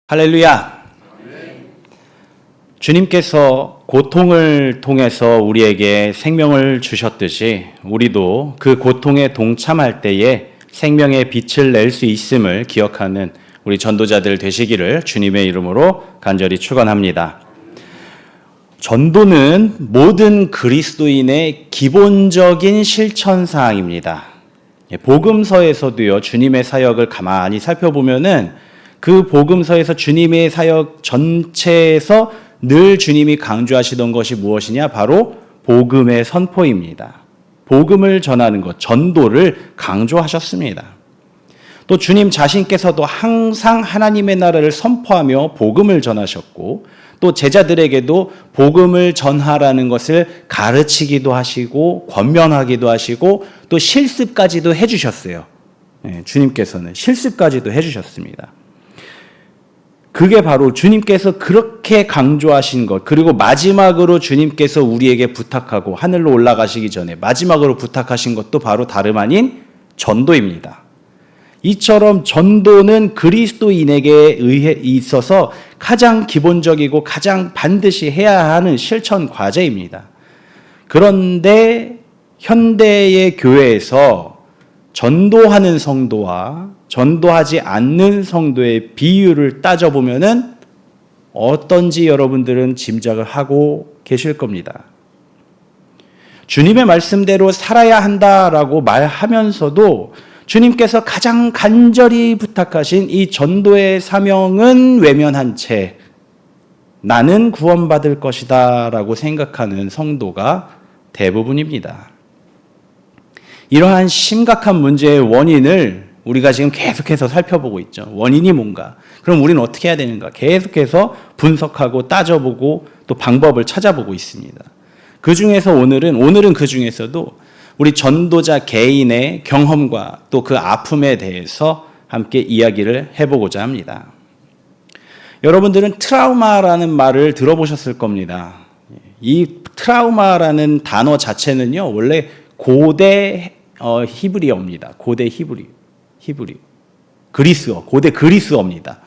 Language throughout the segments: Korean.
할렐루야. 주님께서 고통을 통해서 우리에게 생명을 주셨듯이 우리도 그 고통에 동참할 때에 생명의 빛을 낼 수 있음을 기억하는 우리 전도자들 되시기를 주님의 이름으로 간절히 축원합니다. 전도는 모든 그리스도인의 기본적인 실천사항입니다. 복음서에서도요, 주님의 사역을 가만히 살펴보면은 그 복음서에서 주님의 사역 전체에서 늘 주님이 강조하시던 것이 무엇이냐? 바로 복음의 선포입니다. 복음을 전하는 것, 전도를 강조하셨습니다. 또 주님 자신께서도 항상 하나님의 나라를 선포하며 복음을 전하셨고, 또 제자들에게도 복음을 전하라는 것을 가르치기도 하시고 권면하기도 하시고 또 실습까지도 해주셨어요. 주님께서는 실습까지도 해주셨습니다. 그게 바로 주님께서 그렇게 강조하신 것, 그리고 마지막으로 주님께서 우리에게 부탁하고 하늘로 올라가시기 전에 마지막으로 부탁하신 것도 바로 다름 아닌 전도입니다. 이처럼 전도는 그리스도인에게 있어서 가장 기본적이고 가장 반드시 해야 하는 실천 과제입니다. 그런데 현대의 교회에서 전도하는 성도와 전도하지 않는 성도의 비율을 따져보면은 어떤지 여러분들은 짐작을 하고 계실 겁니다. 주님의 말씀대로 살아야 한다라고 말하면서도 주님께서 가장 간절히 부탁하신 이 전도의 사명은 외면한 채 나는 구원받을 것이다 라고 생각하는 성도가 대부분입니다. 이러한 심각한 문제의 원인을 우리가 지금 계속해서 살펴보고 있죠. 원인이 뭔가? 그럼 우리는 어떻게 해야 되는가? 계속해서 분석하고 따져보고 또 방법을 찾아보고 있습니다. 그 중에서 오늘은 그 중에서도 우리 전도자 개인의 경험과 또 그 아픔에 대해서 함께 이야기를 해보고자 합니다. 여러분들은 트라우마라는 말을 들어보셨을 겁니다. 이 트라우마라는 단어 자체는요, 원래 고대 히브리어입니다. 고대 그리스어, 고대 그리스어입니다.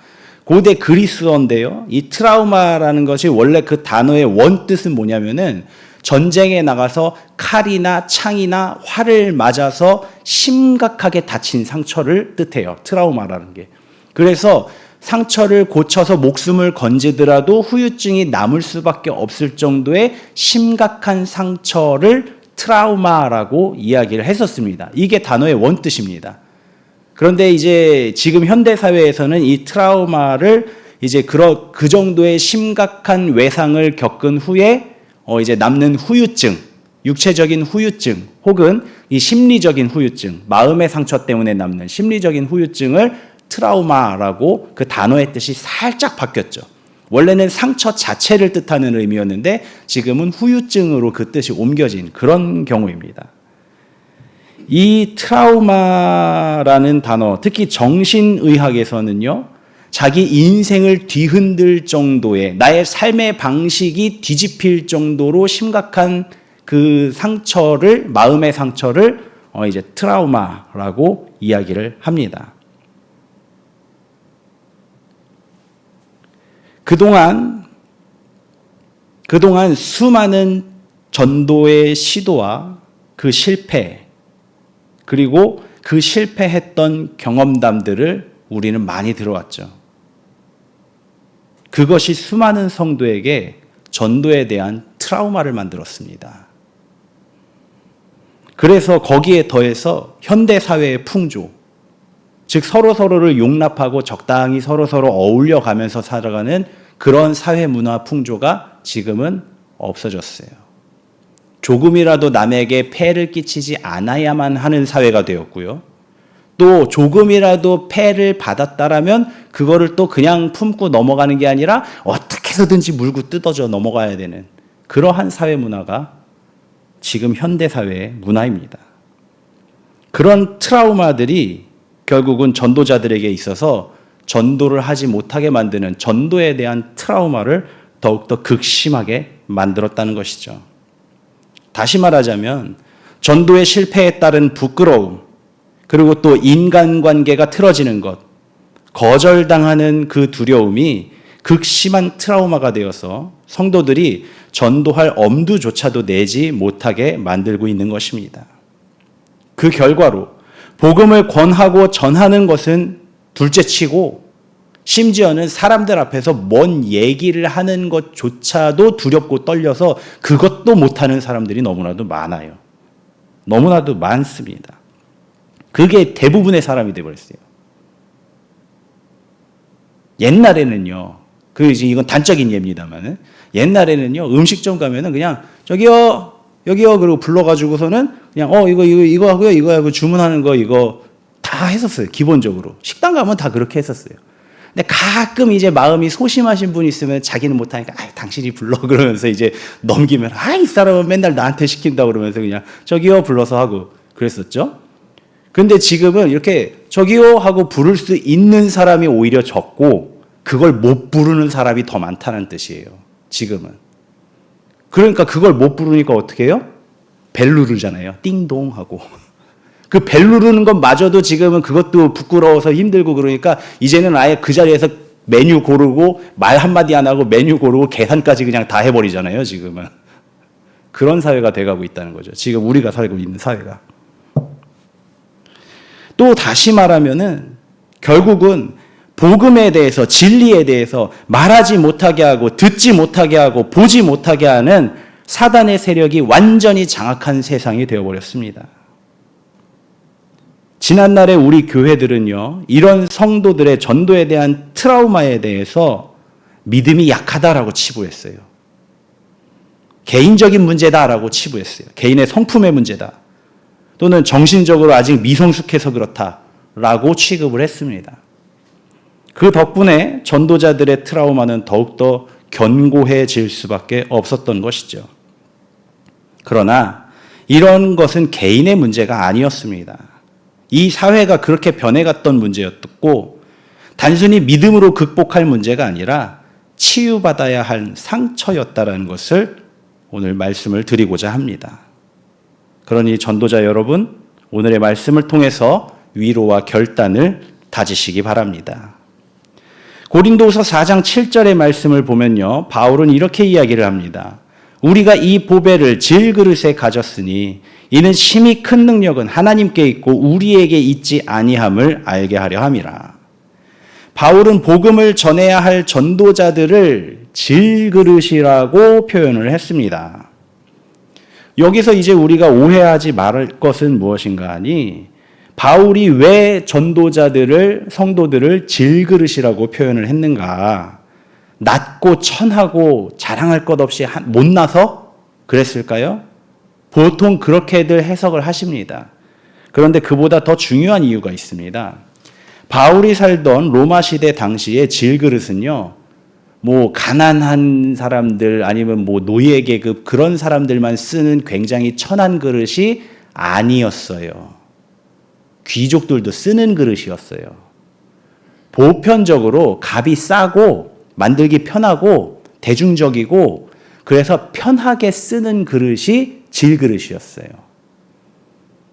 고대 그리스어인데요, 이 트라우마라는 것이 원래 그 단어의 원뜻은 뭐냐면은 전쟁에 나가서 칼이나 창이나 활을 맞아서 심각하게 다친 상처를 뜻해요. 트라우마라는 게. 그래서 상처를 고쳐서 목숨을 건지더라도 후유증이 남을 수밖에 없을 정도의 심각한 상처를 트라우마라고 이야기를 했었습니다. 이게 단어의 원뜻입니다. 그런데 이제 지금 현대 사회에서는 이 트라우마를 이제 그 정도의 심각한 외상을 겪은 후에 이제 남는 후유증, 육체적인 후유증 혹은 이 심리적인 후유증, 마음의 상처 때문에 남는 심리적인 후유증을 트라우마라고 그 단어의 뜻이 살짝 바뀌었죠. 원래는 상처 자체를 뜻하는 의미였는데 지금은 후유증으로 그 뜻이 옮겨진 그런 경우입니다. 이 트라우마라는 단어, 특히 정신의학에서는요, 자기 인생을 뒤흔들 정도의 나의 삶의 방식이 뒤집힐 정도로 심각한 그 상처를, 마음의 상처를 이제 트라우마라고 이야기를 합니다. 그동안 수많은 전도의 시도와 그 실패, 그리고 그 실패했던 경험담들을 우리는 많이 들어왔죠. 그것이 수많은 성도에게 전도에 대한 트라우마를 만들었습니다. 그래서 거기에 더해서 현대사회의 풍조, 즉 서로서로를 용납하고 적당히 서로서로 어울려 가면서 살아가는 그런 사회 문화 풍조가 지금은 없어졌어요. 조금이라도 남에게 폐를 끼치지 않아야만 하는 사회가 되었고요. 또 조금이라도 폐를 받았다라면 그거를 또 그냥 품고 넘어가는 게 아니라 어떻게 해서든지 물고 뜯어져 넘어가야 되는 그러한 사회 문화가 지금 현대 사회의 문화입니다. 그런 트라우마들이 결국은 전도자들에게 있어서 전도를 하지 못하게 만드는 전도에 대한 트라우마를 더욱더 극심하게 만들었다는 것이죠. 다시 말하자면 전도의 실패에 따른 부끄러움, 그리고 또 인간관계가 틀어지는 것, 거절당하는 그 두려움이 극심한 트라우마가 되어서 성도들이 전도할 엄두조차도 내지 못하게 만들고 있는 것입니다. 그 결과로 복음을 권하고 전하는 것은 둘째치고 심지어는 사람들 앞에서 뭔 얘기를 하는 것조차도 두렵고 떨려서 그것도 못하는 사람들이 너무나도 많아요. 너무나도 많습니다. 그게 대부분의 사람이 되어버렸어요. 옛날에는요, 이건 단적인 예입니다만은, 옛날에는요, 음식점 가면은 그냥, 저기요, 여기요, 그리고 불러가지고서는 그냥, 이거 하고요, 이거 하고 주문하는 거, 이거 다 했었어요. 기본적으로. 식당 가면 다 그렇게 했었어요. 근데 가끔 이제 마음이 소심하신 분이 있으면 자기는 못하니까, 당신이 불러. 그러면서 이제 넘기면, 이 사람은 맨날 나한테 시킨다. 그러면서 그냥, 저기요, 불러서 하고 그랬었죠. 근데 지금은 이렇게, 저기요, 하고 부를 수 있는 사람이 오히려 적고, 그걸 못 부르는 사람이 더 많다는 뜻이에요. 지금은. 그러니까 그걸 못 부르니까 어떻게 해요? 벨 누르잖아요. 띵동 하고. 그 벨 누르는 것마저도 지금은 그것도 부끄러워서 힘들고 그러니까 이제는 아예 그 자리에서 메뉴 고르고 말 한마디 안 하고 메뉴 고르고 계산까지 그냥 다 해버리잖아요. 지금은. 그런 사회가 돼가고 있다는 거죠. 지금 우리가 살고 있는 사회가. 또 다시 말하면은 결국은 복음에 대해서 진리에 대해서 말하지 못하게 하고 듣지 못하게 하고 보지 못하게 하는 사단의 세력이 완전히 장악한 세상이 되어버렸습니다. 지난날에 우리 교회들은요, 이런 성도들의 전도에 대한 트라우마에 대해서 믿음이 약하다라고 치부했어요. 개인적인 문제다라고 치부했어요. 개인의 성품의 문제다. 또는 정신적으로 아직 미성숙해서 그렇다라고 취급을 했습니다. 그 덕분에 전도자들의 트라우마는 더욱더 견고해질 수밖에 없었던 것이죠. 그러나 이런 것은 개인의 문제가 아니었습니다. 이 사회가 그렇게 변해갔던 문제였고 단순히 믿음으로 극복할 문제가 아니라 치유받아야 할 상처였다는 것을 오늘 말씀을 드리고자 합니다. 그러니 전도자 여러분, 오늘의 말씀을 통해서 위로와 결단을 다지시기 바랍니다. 고린도후서 4장 7절의 말씀을 보면요, 바울은 이렇게 이야기를 합니다. 우리가 이 보배를 질그릇에 가졌으니 이는 심히 큰 능력은 하나님께 있고 우리에게 있지 아니함을 알게 하려 함이라. 바울은 복음을 전해야 할 전도자들을 질그릇이라고 표현을 했습니다. 여기서 이제 우리가 오해하지 말을 것은 무엇인가 하니, 바울이 왜 전도자들을, 성도들을 질그릇이라고 표현을 했는가? 낮고 천하고 자랑할 것 없이 못나서 그랬을까요? 보통 그렇게들 해석을 하십니다. 그런데 그보다 더 중요한 이유가 있습니다. 바울이 살던 로마 시대 당시의 질그릇은요, 가난한 사람들 아니면 노예 계급 그런 사람들만 쓰는 굉장히 천한 그릇이 아니었어요. 귀족들도 쓰는 그릇이었어요. 보편적으로 값이 싸고 만들기 편하고 대중적이고 그래서 편하게 쓰는 그릇이 질그릇이었어요.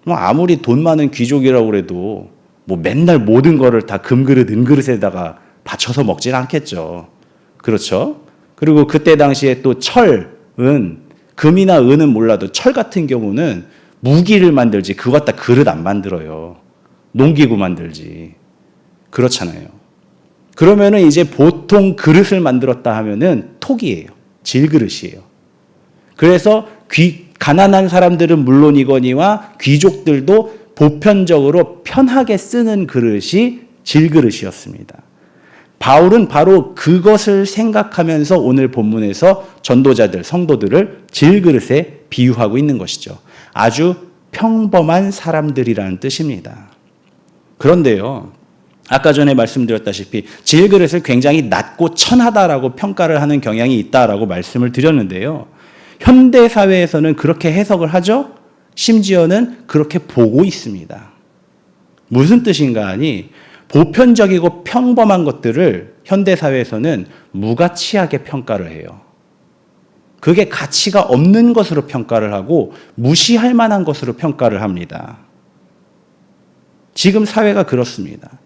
아무리 돈 많은 귀족이라고 그래도 맨날 모든 거를 다 금그릇, 은그릇에다가 받쳐서 먹진 않겠죠. 그렇죠? 그리고 그때 당시에 또 철은, 금이나 은은 몰라도 철 같은 경우는 무기를 만들지 그거 갖다 그릇 안 만들어요. 농기구 만들지. 그렇잖아요. 그러면은 이제 보통 그릇을 만들었다 하면은 톡이에요. 질그릇이에요. 그래서 가난한 사람들은 물론이거니와 귀족들도 보편적으로 편하게 쓰는 그릇이 질그릇이었습니다. 바울은 바로 그것을 생각하면서 오늘 본문에서 전도자들, 성도들을 질그릇에 비유하고 있는 것이죠. 아주 평범한 사람들이라는 뜻입니다. 그런데요, 아까 전에 말씀드렸다시피 질그릇을 굉장히 낮고 천하다라고 평가를 하는 경향이 있다라고 말씀을 드렸는데요. 현대 사회에서는 그렇게 해석을 하죠. 심지어는 그렇게 보고 있습니다. 무슨 뜻인가 하니, 보편적이고 평범한 것들을 현대 사회에서는 무가치하게 평가를 해요. 그게 가치가 없는 것으로 평가를 하고 무시할 만한 것으로 평가를 합니다. 지금 사회가 그렇습니다.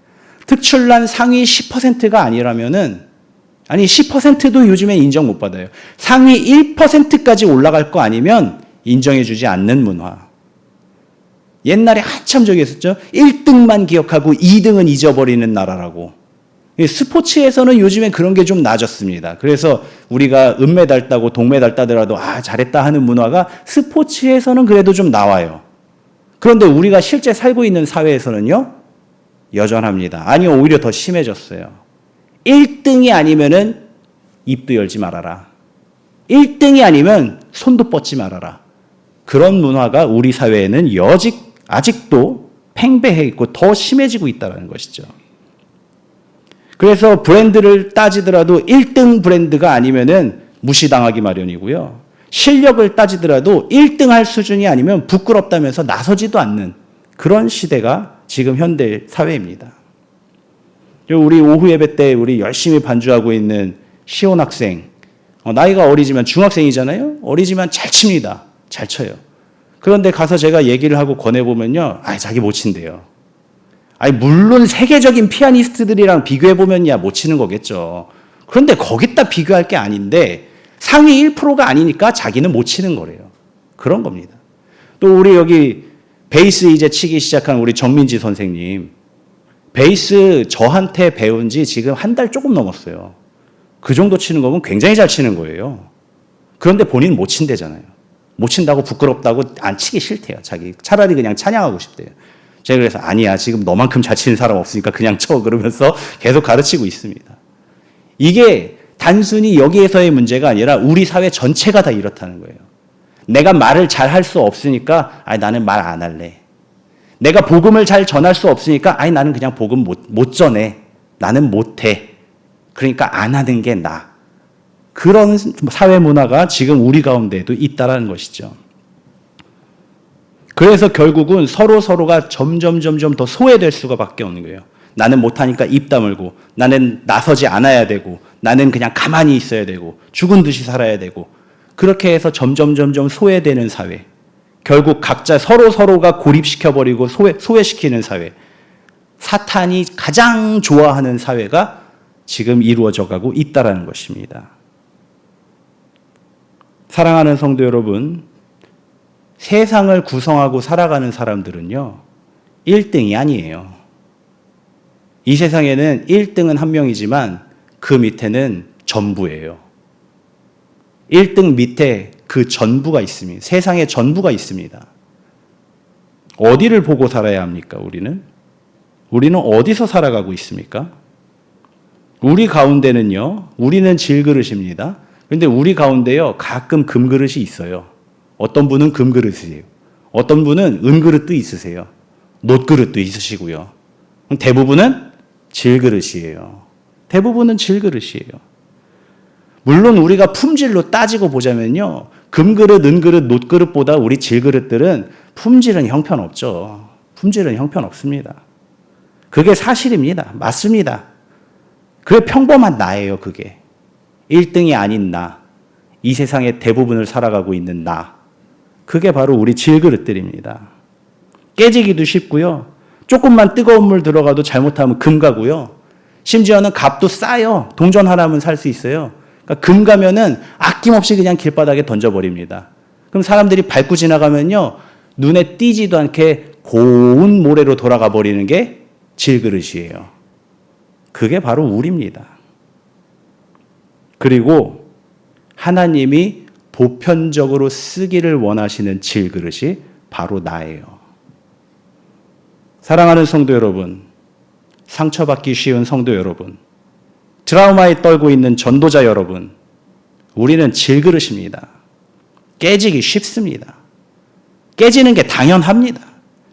특출난 상위 10%가 아니라면은, 아니 10%도 요즘에 인정 못 받아요. 상위 1%까지 올라갈 거 아니면 인정해주지 않는 문화. 옛날에 한참 저기 했었죠. 1등만 기억하고 2등은 잊어버리는 나라라고. 스포츠에서는 요즘에 그런 게 좀 나아졌습니다. 그래서 우리가 은메달 따고 동메달 따더라도 잘했다 하는 문화가 스포츠에서는 그래도 좀 나와요. 그런데 우리가 실제 살고 있는 사회에서는요, 여전합니다. 아니요, 오히려 더 심해졌어요. 1등이 아니면은 입도 열지 말아라. 1등이 아니면 손도 뻗지 말아라. 그런 문화가 우리 사회에는 아직도 팽배해 있고 더 심해지고 있다는 것이죠. 그래서 브랜드를 따지더라도 1등 브랜드가 아니면은 무시당하기 마련이고요. 실력을 따지더라도 1등 할 수준이 아니면 부끄럽다면서 나서지도 않는 그런 시대가 지금 현대 사회입니다. 우리 오후 예배 때 우리 열심히 반주하고 있는 시온 학생, 나이가 어리지만 중학생이잖아요. 어리지만 잘 칩니다. 잘 쳐요. 그런데 가서 제가 얘기를 하고 권해보면요, 자기 못 친대요. 물론 세계적인 피아니스트들이랑 비교해보면야 못 치는 거겠죠. 그런데 거기다 비교할 게 아닌데 상위 1%가 아니니까 자기는 못 치는 거래요. 그런 겁니다. 또 우리 여기 베이스 이제 치기 시작한 우리 정민지 선생님, 베이스 저한테 배운 지 지금 한 달 조금 넘었어요. 그 정도 치는 거면 굉장히 잘 치는 거예요. 그런데 본인은 못 친대잖아요. 못 친다고 부끄럽다고 안 치기 싫대요. 자기 차라리 그냥 찬양하고 싶대요. 제가 그래서 아니야, 지금 너만큼 잘 치는 사람 없으니까 그냥 쳐, 그러면서 계속 가르치고 있습니다. 이게 단순히 여기에서의 문제가 아니라 우리 사회 전체가 다 이렇다는 거예요. 내가 말을 잘 할 수 없으니까 나는 말 안 할래. 내가 복음을 잘 전할 수 없으니까 나는 그냥 복음 못 전해. 나는 못해. 그러니까 안 하는 게 나아. 그런 사회 문화가 지금 우리 가운데에도 있다라는 것이죠. 그래서 결국은 서로가 점점 더 소외될 수밖에 없는 거예요. 나는 못하니까 입 다물고, 나는 나서지 않아야 되고, 나는 그냥 가만히 있어야 되고, 죽은 듯이 살아야 되고, 그렇게 해서 점점 소외되는 사회. 결국 각자 서로가 고립시켜버리고 소외시키는 사회. 사탄이 가장 좋아하는 사회가 지금 이루어져 가고 있다는 것입니다. 사랑하는 성도 여러분, 세상을 구성하고 살아가는 사람들은요, 1등이 아니에요. 이 세상에는 1등은 한 명이지만 그 밑에는 전부예요. 1등 밑에 그 전부가 있습니다. 세상에 전부가 있습니다. 어디를 보고 살아야 합니까, 우리는? 우리는 어디서 살아가고 있습니까? 우리 가운데는요, 우리는 질그릇입니다. 그런데 우리 가운데요, 가끔 금그릇이 있어요. 어떤 분은 금그릇이에요. 어떤 분은 은그릇도 있으세요. 놋그릇도 있으시고요. 대부분은 질그릇이에요. 대부분은 질그릇이에요. 물론 우리가 품질로 따지고 보자면요, 금그릇, 은그릇, 놋그릇보다 우리 질그릇들은 품질은 형편없죠. 품질은 형편없습니다. 그게 사실입니다. 맞습니다. 그게 평범한 나예요, 그게. 1등이 아닌 나. 이 세상의 대부분을 살아가고 있는 나. 그게 바로 우리 질그릇들입니다. 깨지기도 쉽고요. 조금만 뜨거운 물 들어가도 잘못하면 금 가고요. 심지어는 값도 싸요. 동전 하나면 살 수 있어요. 그러니까 금 가면은 아낌없이 그냥 길바닥에 던져버립니다. 그럼 사람들이 밟고 지나가면요, 눈에 띄지도 않게 고운 모래로 돌아가 버리는 게 질그릇이에요. 그게 바로 우리입니다. 그리고 하나님이 보편적으로 쓰기를 원하시는 질그릇이 바로 나예요. 사랑하는 성도 여러분, 상처받기 쉬운 성도 여러분, 트라우마에 떨고 있는 전도자 여러분, 우리는 질그릇입니다. 깨지기 쉽습니다. 깨지는 게 당연합니다.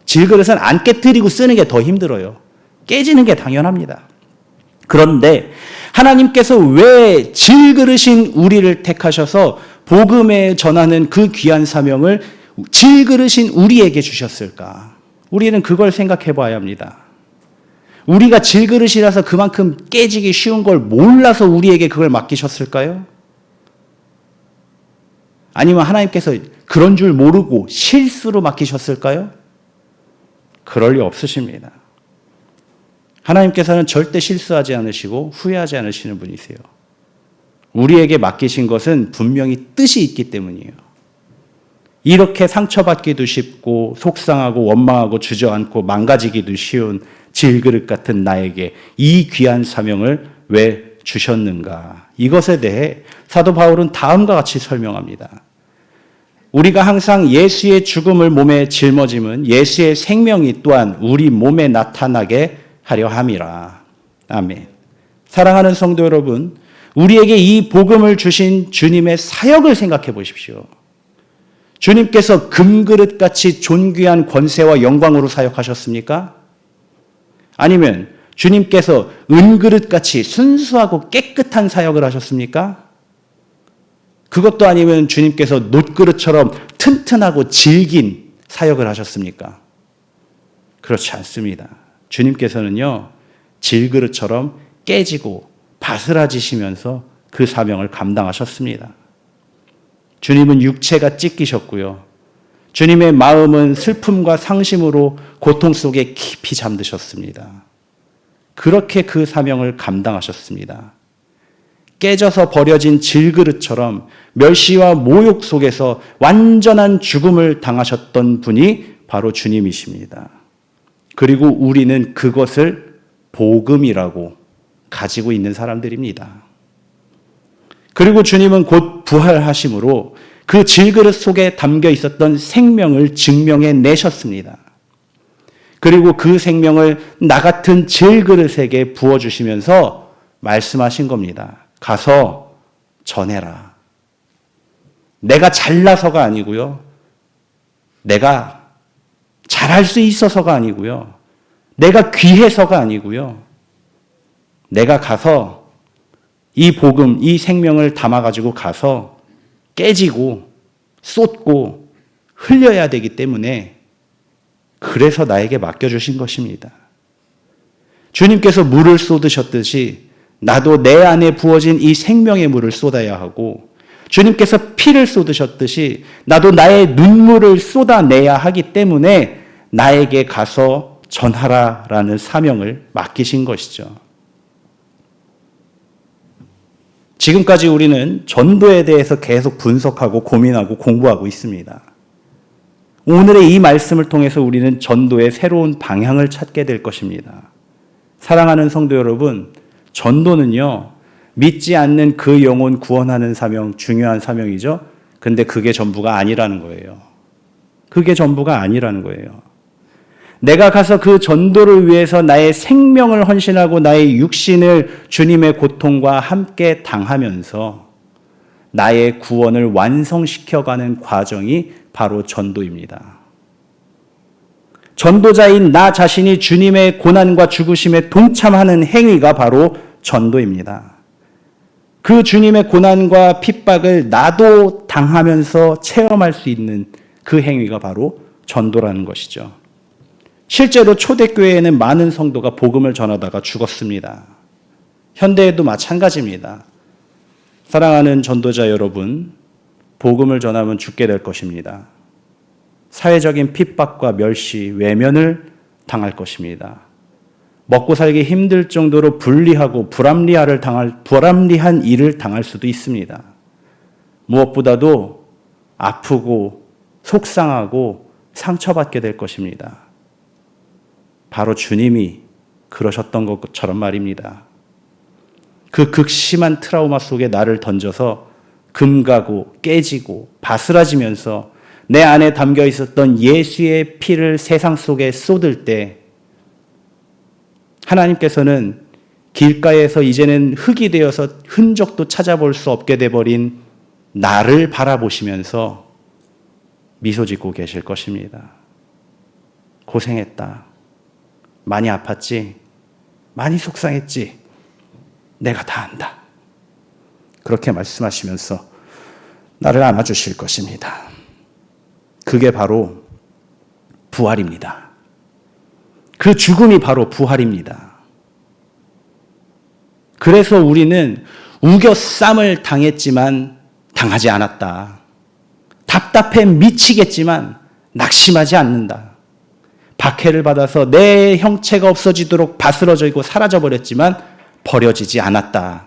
질그릇은 안 깨뜨리고 쓰는 게 더 힘들어요. 깨지는 게 당연합니다. 그런데 하나님께서 왜 질그릇인 우리를 택하셔서 복음에 전하는 그 귀한 사명을 질그릇인 우리에게 주셨을까? 우리는 그걸 생각해 봐야 합니다. 우리가 질그릇이라서 그만큼 깨지기 쉬운 걸 몰라서 우리에게 그걸 맡기셨을까요? 아니면 하나님께서 그런 줄 모르고 실수로 맡기셨을까요? 그럴 리 없으십니다. 하나님께서는 절대 실수하지 않으시고 후회하지 않으시는 분이세요. 우리에게 맡기신 것은 분명히 뜻이 있기 때문이에요. 이렇게 상처받기도 쉽고 속상하고 원망하고 주저앉고 망가지기도 쉬운 질그릇 같은 나에게 이 귀한 사명을 왜 주셨는가? 이것에 대해 사도 바울은 다음과 같이 설명합니다. 우리가 항상 예수의 죽음을 몸에 짊어짐은 예수의 생명이 또한 우리 몸에 나타나게 하려 함이라. 아멘. 사랑하는 성도 여러분, 우리에게 이 복음을 주신 주님의 사역을 생각해 보십시오. 주님께서 금그릇같이 존귀한 권세와 영광으로 사역하셨습니까? 아니면 주님께서 은그릇같이 순수하고 깨끗한 사역을 하셨습니까? 그것도 아니면 주님께서 놋그릇처럼 튼튼하고 질긴 사역을 하셨습니까? 그렇지 않습니다. 주님께서는요, 질그릇처럼 깨지고 바스라지시면서 그 사명을 감당하셨습니다. 주님은 육체가 찢기셨고요. 주님의 마음은 슬픔과 상심으로 고통 속에 깊이 잠드셨습니다. 그렇게 그 사명을 감당하셨습니다. 깨져서 버려진 질그릇처럼 멸시와 모욕 속에서 완전한 죽음을 당하셨던 분이 바로 주님이십니다. 그리고 우리는 그것을 복음이라고 가지고 있는 사람들입니다. 그리고 주님은 곧 부활하심으로 그 질그릇 속에 담겨 있었던 생명을 증명해 내셨습니다. 그리고 그 생명을 나 같은 질그릇에게 부어주시면서 말씀하신 겁니다. 가서 전해라. 내가 잘나서가 아니고요. 내가 잘할 수 있어서가 아니고요. 내가 귀해서가 아니고요. 내가 가서 이 복음, 이 생명을 담아가지고 가서 깨지고 쏟고 흘려야 되기 때문에 그래서 나에게 맡겨주신 것입니다. 주님께서 물을 쏟으셨듯이 나도 내 안에 부어진 이 생명의 물을 쏟아야 하고, 주님께서 피를 쏟으셨듯이 나도 나의 눈물을 쏟아내야 하기 때문에 나에게 가서 전하라라는 사명을 맡기신 것이죠. 지금까지 우리는 전도에 대해서 계속 분석하고 고민하고 공부하고 있습니다. 오늘의 이 말씀을 통해서 우리는 전도의 새로운 방향을 찾게 될 것입니다. 사랑하는 성도 여러분, 전도는요, 믿지 않는 그 영혼 구원하는 사명, 중요한 사명이죠. 근데 그게 전부가 아니라는 거예요. 그게 전부가 아니라는 거예요. 내가 가서 그 전도를 위해서 나의 생명을 헌신하고 나의 육신을 주님의 고통과 함께 당하면서 나의 구원을 완성시켜가는 과정이 바로 전도입니다. 전도자인 나 자신이 주님의 고난과 죽으심에 동참하는 행위가 바로 전도입니다. 그 주님의 고난과 핍박을 나도 당하면서 체험할 수 있는 그 행위가 바로 전도라는 것이죠. 실제로 초대교회에는 많은 성도가 복음을 전하다가 죽었습니다. 현대에도 마찬가지입니다. 사랑하는 전도자 여러분, 복음을 전하면 죽게 될 것입니다. 사회적인 핍박과 멸시, 외면을 당할 것입니다. 먹고 살기 힘들 정도로 불리하고 불합리한 일을 당할 수도 있습니다. 무엇보다도 아프고 속상하고 상처받게 될 것입니다. 바로 주님이 그러셨던 것처럼 말입니다. 그 극심한 트라우마 속에 나를 던져서 금가고 깨지고 바스라지면서 내 안에 담겨 있었던 예수의 피를 세상 속에 쏟을 때 하나님께서는 길가에서 이제는 흙이 되어서 흔적도 찾아볼 수 없게 돼버린 나를 바라보시면서 미소 짓고 계실 것입니다. 고생했다. 많이 아팠지? 많이 속상했지? 내가 다 안다. 그렇게 말씀하시면서 나를 안아주실 것입니다. 그게 바로 부활입니다. 그 죽음이 바로 부활입니다. 그래서 우리는 우겨쌈을 당했지만 당하지 않았다. 답답해 미치겠지만 낙심하지 않는다. 박해를 받아서 내 형체가 없어지도록 바스러지고 사라져버렸지만 버려지지 않았다.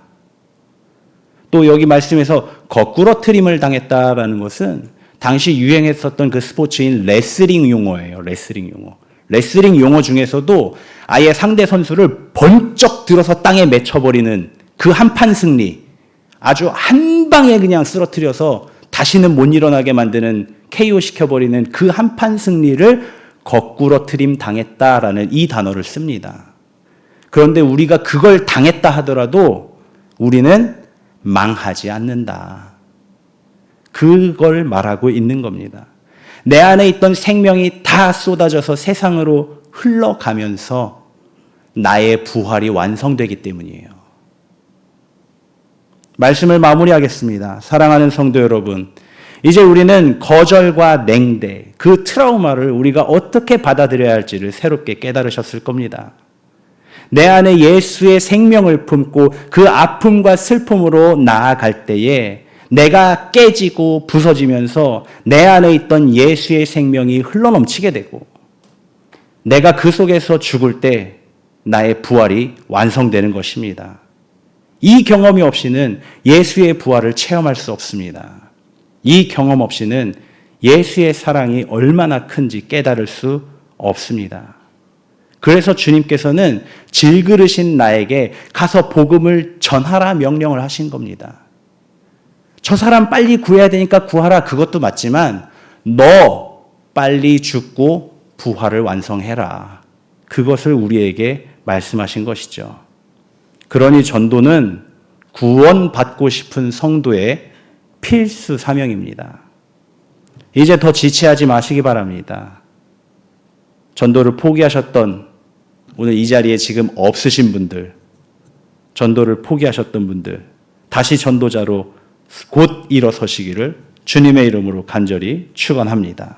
또 여기 말씀에서 거꾸로 트림을 당했다라는 것은 당시 유행했었던 그 스포츠인 레슬링 용어예요. 레슬링 용어. 레슬링 용어 중에서도 아예 상대 선수를 번쩍 들어서 땅에 맺혀버리는 그 한판 승리, 아주 한 방에 그냥 쓰러뜨려서 다시는 못 일어나게 만드는 KO 시켜버리는 그 한판 승리를 거꾸로 트림 당했다라는 이 단어를 씁니다. 그런데 우리가 그걸 당했다 하더라도 우리는 망하지 않는다. 그걸 말하고 있는 겁니다. 내 안에 있던 생명이 다 쏟아져서 세상으로 흘러가면서 나의 부활이 완성되기 때문이에요. 말씀을 마무리하겠습니다. 사랑하는 성도 여러분, 이제 우리는 거절과 냉대, 그 트라우마를 우리가 어떻게 받아들여야 할지를 새롭게 깨달으셨을 겁니다. 내 안에 예수의 생명을 품고 그 아픔과 슬픔으로 나아갈 때에 내가 깨지고 부서지면서 내 안에 있던 예수의 생명이 흘러넘치게 되고 내가 그 속에서 죽을 때 나의 부활이 완성되는 것입니다. 이 경험이 없이는 예수의 부활을 체험할 수 없습니다. 이 경험 없이는 예수의 사랑이 얼마나 큰지 깨달을 수 없습니다. 그래서 주님께서는 질그르신 나에게 가서 복음을 전하라 명령을 하신 겁니다. 저 사람 빨리 구해야 되니까 구하라, 그것도 맞지만 너 빨리 죽고 부활을 완성해라. 그것을 우리에게 말씀하신 것이죠. 그러니 전도는 구원받고 싶은 성도의 필수 사명입니다. 이제 더 지체하지 마시기 바랍니다. 전도를 포기하셨던, 오늘 이 자리에 지금 없으신 분들, 전도를 포기하셨던 분들, 다시 전도자로 곧 일어서시기를 주님의 이름으로 간절히 축원합니다.